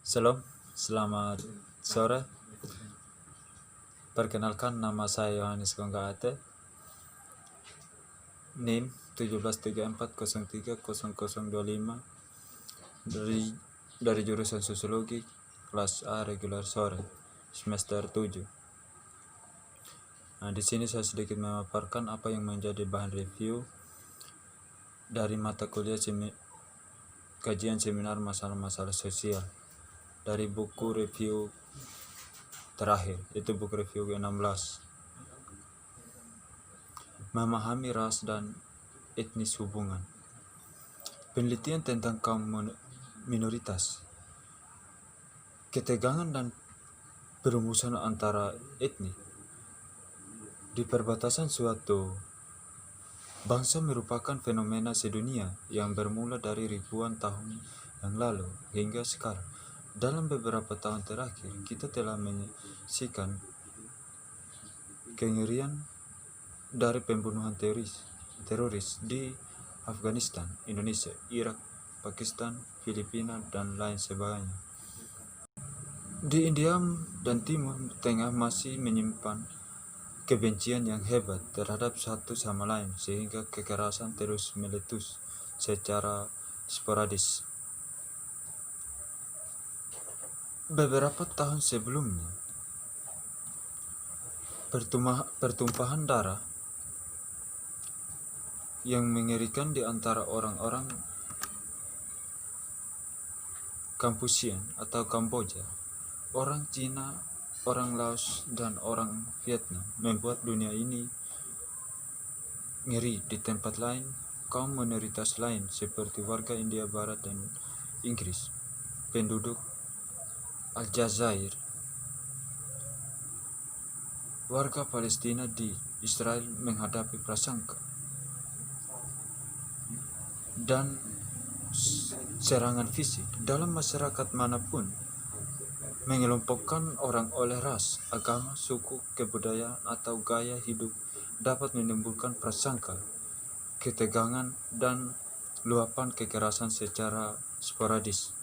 Shalom, selamat sore. Perkenalkan, nama saya Yohanes Gonggaate. NIM 1734030025 dari jurusan Sosiologi, kelas A regular sore, semester 7. Di sini saya sedikit memaparkan apa yang menjadi bahan review dari mata kuliah kajian seminar masalah-masalah sosial dari buku review terakhir, itu buku review ke-16. Memahami ras dan etnis hubungan. Penelitian tentang kaum minoritas. Ketegangan dan perumusan antara etnik di perbatasan suatu bangsa merupakan fenomena sedunia yang bermula dari ribuan tahun yang lalu hingga sekarang. Dalam beberapa tahun terakhir, kita telah menyaksikan kengerian dari pembunuhan teroris di Afghanistan, Indonesia, Irak, Pakistan, Filipina, dan lain sebagainya. Di India dan Timur Tengah masih menyimpan kebencian yang hebat terhadap satu sama lain sehingga kekerasan terus meletus secara sporadis. Beberapa tahun sebelumnya, pertumpahan darah yang mengerikan di antara orang-orang Kampusian atau Kamboja, orang Cina, orang Laos, dan orang Vietnam membuat dunia ini ngeri. Di tempat lain, kaum minoritas lain seperti warga India Barat dan Inggris, penduduk Aljazair, warga Palestina di Israel menghadapi prasangka dan serangan fisik. Dalam masyarakat manapun, mengelompokkan orang oleh ras, agama, suku, kebudayaan, atau gaya hidup dapat menimbulkan prasangka, ketegangan, dan luapan kekerasan secara sporadis.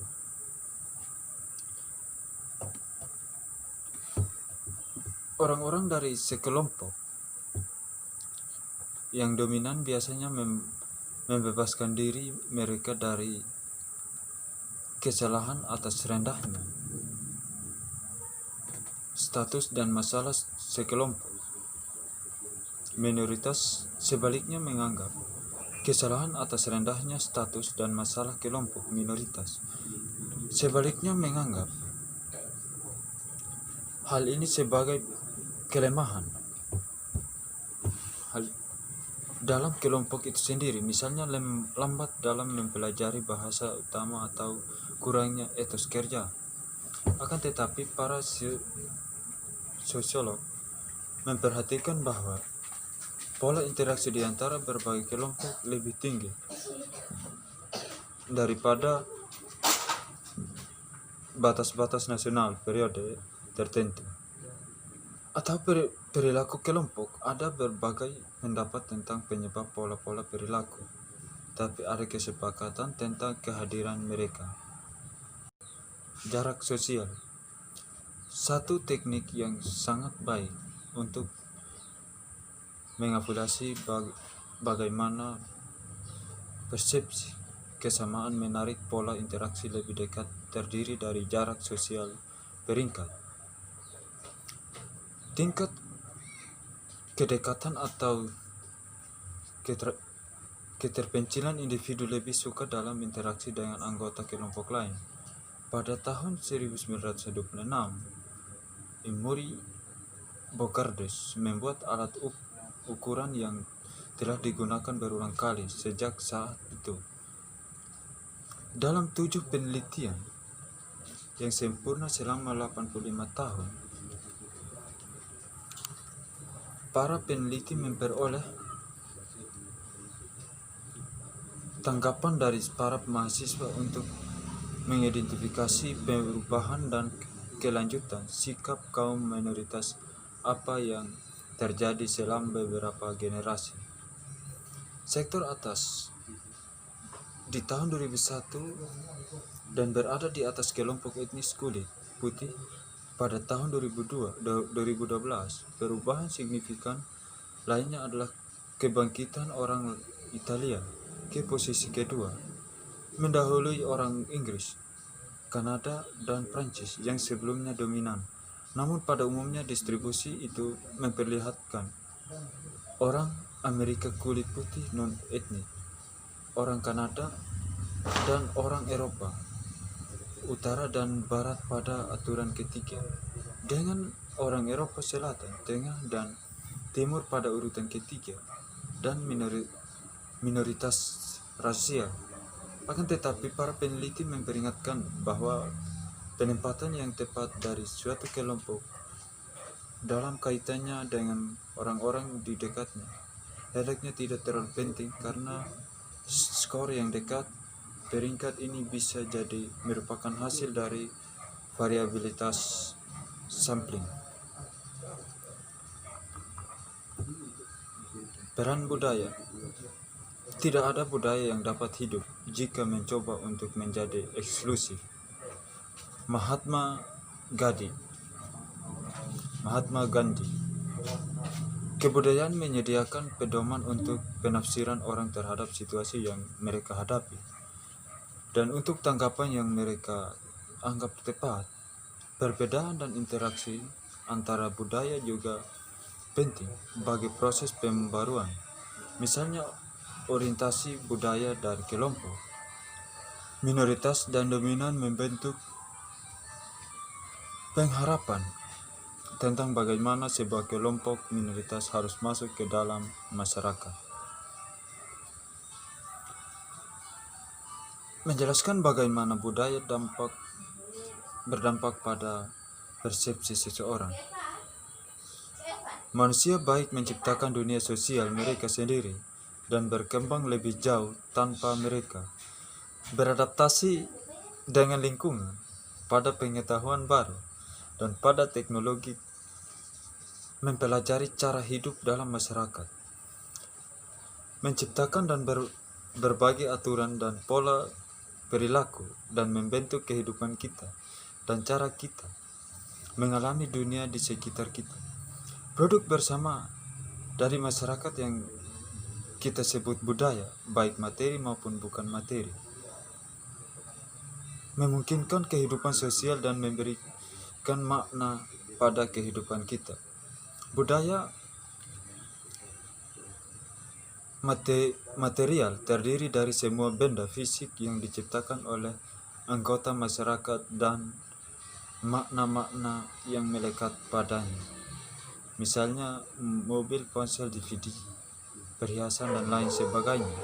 Orang-orang dari sekelompok yang dominan biasanya membebaskan diri mereka dari kesalahan atas rendahnya status dan masalah sekelompok. Minoritas sebaliknya menganggap kesalahan atas rendahnya status dan masalah kelompok minoritas. Sebaliknya menganggap hal ini sebagai kelemahan dalam kelompok itu sendiri, misalnya lambat dalam mempelajari bahasa utama atau kurangnya etos kerja. Akan tetapi para sosiolog memperhatikan bahwa pola interaksi di antara berbagai kelompok lebih tinggi daripada batas-batas nasional periode tertentu atau perilaku kelompok. Ada berbagai pendapat tentang penyebab pola-pola perilaku, tapi ada kesepakatan tentang kehadiran mereka. Jarak sosial, satu teknik yang sangat baik untuk mengevaluasi bagaimana persepsi kesamaan menarik pola interaksi lebih dekat terdiri dari jarak sosial peringkat. Tingkat kedekatan atau keterpencilan individu lebih suka dalam interaksi dengan anggota kelompok lain. Pada tahun 1926, Emory Bogardes membuat alat ukuran yang telah digunakan berulang kali sejak saat itu. Dalam 7 penelitian yang sempurna selama 85 tahun, para peneliti memperoleh tanggapan dari para mahasiswa untuk mengidentifikasi perubahan dan kelanjutan sikap kaum minoritas apa yang terjadi selama beberapa generasi. Sektor atas, di tahun 2001 dan berada di atas kelompok etnis kulit putih pada tahun 2012. Perubahan signifikan lainnya adalah kebangkitan orang Italia ke posisi kedua, mendahului orang Inggris, Kanada, dan Prancis yang sebelumnya dominan. Namun pada umumnya distribusi itu memperlihatkan orang Amerika kulit putih non-etnik, orang Kanada, dan orang Eropa Utara dan Barat pada aturan ketiga, dengan orang Eropa Selatan, Tengah, dan Timur pada urutan ketiga, dan minoritas rasial. Akan tetapi para peneliti memperingatkan bahwa penempatan yang tepat dari suatu kelompok dalam kaitannya dengan orang-orang di dekatnya hendaknya tidak terlalu penting, karena skor yang dekat peringkat ini bisa jadi merupakan hasil dari variabilitas sampling. Peran budaya. Tidak ada budaya yang dapat hidup jika mencoba untuk menjadi eksklusif. Mahatma Gandhi. Kebudayaan menyediakan pedoman untuk penafsiran orang terhadap situasi yang mereka hadapi dan untuk tanggapan yang mereka anggap tepat. Perbedaan dan interaksi antara budaya juga penting bagi proses pembaruan. Misalnya orientasi budaya dari kelompok minoritas dan dominan membentuk pengharapan tentang bagaimana sebuah kelompok minoritas harus masuk ke dalam masyarakat. Menjelaskan bagaimana budaya berdampak pada persepsi seseorang. Manusia baik menciptakan dunia sosial mereka sendiri dan berkembang lebih jauh tanpa mereka beradaptasi dengan lingkungan, pada pengetahuan baru, dan pada teknologi, mempelajari cara hidup dalam masyarakat, menciptakan dan berbagi aturan dan pola perilaku, dan membentuk kehidupan kita dan cara kita mengalami dunia di sekitar kita. Produk bersama dari masyarakat yang kita sebut budaya, baik materi maupun bukan materi, memungkinkan kehidupan sosial dan memberikan makna pada kehidupan kita. Budaya material terdiri dari semua benda fisik yang diciptakan oleh anggota masyarakat dan makna-makna yang melekat padanya. Misalnya mobil, ponsel, DVD, perhiasan, dan lain sebagainya.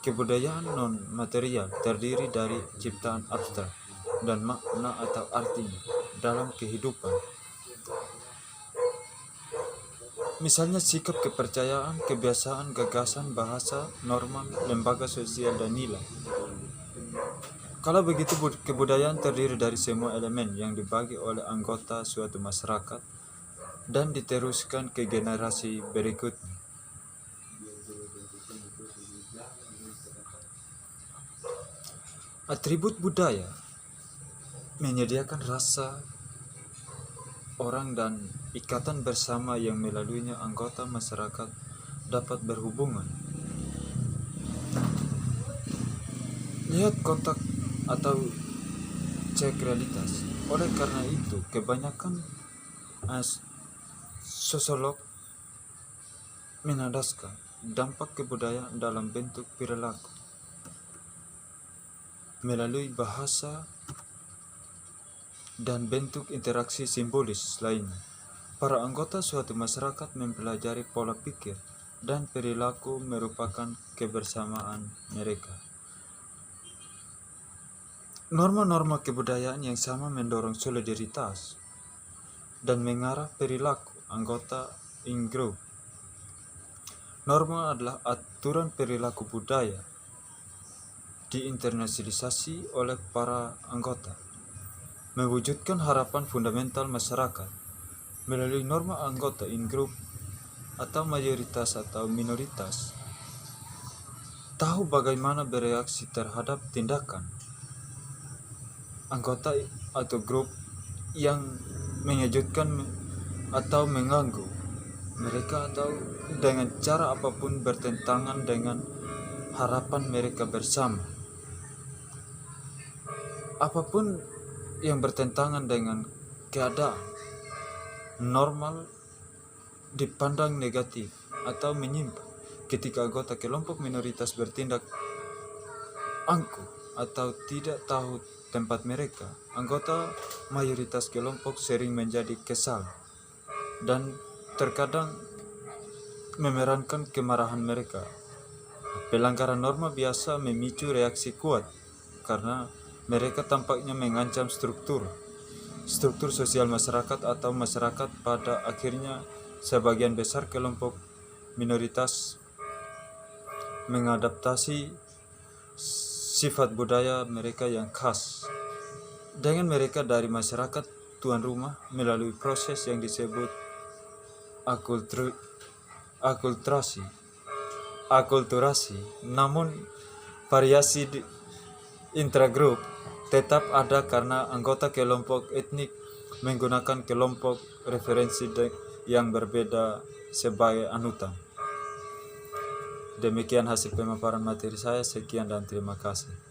Kebudayaan non-material terdiri dari ciptaan abstrak dan makna atau artinya dalam kehidupan. Misalnya sikap, kepercayaan, kebiasaan, gagasan, bahasa, norma, lembaga sosial, dan nilai. Kalau begitu, kebudayaan terdiri dari semua elemen yang dibagi oleh anggota suatu masyarakat dan diteruskan ke generasi berikutnya. Atribut budaya menyediakan rasa orang dan ikatan bersama yang melaluinya anggota masyarakat dapat berhubungan. Lihat kontak atau cek realitas. Oleh karena itu, kebanyakan sosiolog menandaskan dampak kebudayaan dalam bentuk perilaku melalui bahasa dan bentuk interaksi simbolis lainnya. Para anggota suatu masyarakat mempelajari pola pikir dan perilaku merupakan kebersamaan mereka. Norma-norma kebudayaan yang sama mendorong solidaritas dan mengarah perilaku anggota in group. Norma adalah aturan perilaku budaya diinternalisasi oleh para anggota, mewujudkan harapan fundamental masyarakat. Melalui norma, anggota in group atau mayoritas atau minoritas tahu bagaimana bereaksi terhadap tindakan anggota atau grup yang mengejutkan atau mengganggu mereka, atau dengan cara apapun bertentangan dengan harapan mereka bersama. Apapun yang bertentangan dengan keadaan normal dipandang negatif atau menyimpang. Ketika anggota kelompok minoritas bertindak angkuh atau tidak tahu tempat mereka, anggota mayoritas kelompok sering menjadi kesal dan terkadang memerankan kemarahan mereka. Pelanggaran norma biasa memicu reaksi kuat karena mereka tampaknya mengancam struktur sosial masyarakat atau masyarakat. Pada akhirnya sebagian besar kelompok minoritas mengadaptasi sifat budaya mereka yang khas dengan mereka dari masyarakat tuan rumah melalui proses yang disebut akulturasi. Namun variasi intragrup tetap ada karena anggota kelompok etnik menggunakan kelompok referensi yang berbeda sebagai anutan. Demikian hasil pemaparan materi saya. Sekian dan terima kasih.